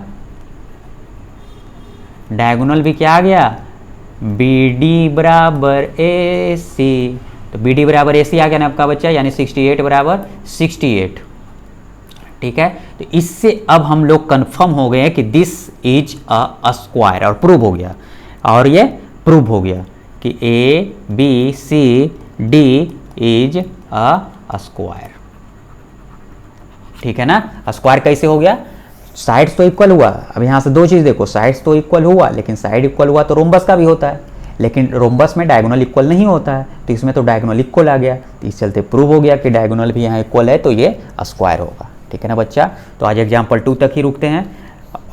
Speaker 1: डायगोनल भी क्या आ गया, BD बराबर AC, तो BD बराबर AC आ गया ना आपका बच्चा, यानी 68 बराबर 68। ठीक है, तो इससे अब हम लोग कंफर्म हो गए कि दिस इज अ स्क्वायर, और प्रूव हो गया, और ये प्रूव हो गया कि ABCD इज अ स्क्वायर। ठीक है ना, स्क्वायर कैसे हो गया, साइड्स तो इक्वल हुआ। अब यहाँ से दो चीज़ देखो, साइड्स तो इक्वल हुआ, लेकिन साइड इक्वल हुआ तो रोम्बस का भी होता है, लेकिन रोम्बस में डायगोनल इक्वल नहीं होता है, तो इसमें तो डायगोनल इक्वल आ गया, तो इस चलते प्रूव हो गया कि डायगोनल भी यहाँ इक्वल है, तो ये स्क्वायर होगा। ठीक है ना बच्चा। तो आज एग्जाम्पल 2 तक ही रुकते हैं,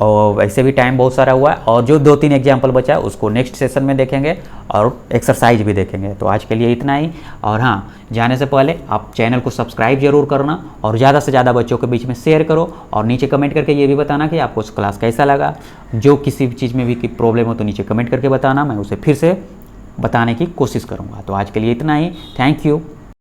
Speaker 1: और वैसे भी टाइम बहुत सारा हुआ है, और जो 2-3 एग्जाम्पल बचा है उसको नेक्स्ट सेशन में देखेंगे और एक्सरसाइज भी देखेंगे। तो आज के लिए इतना ही। और हाँ, जाने से पहले आप चैनल को सब्सक्राइब जरूर करना और ज़्यादा से ज़्यादा बच्चों के बीच में शेयर करो, और नीचे कमेंट करके ये भी बताना कि आपको क्लास कैसा लगा। जो किसी भी चीज़ में भी प्रॉब्लम हो तो नीचे कमेंट करके बताना, मैं उसे फिर से बताने की कोशिश करूँगा। तो आज के लिए इतना ही। Thank you.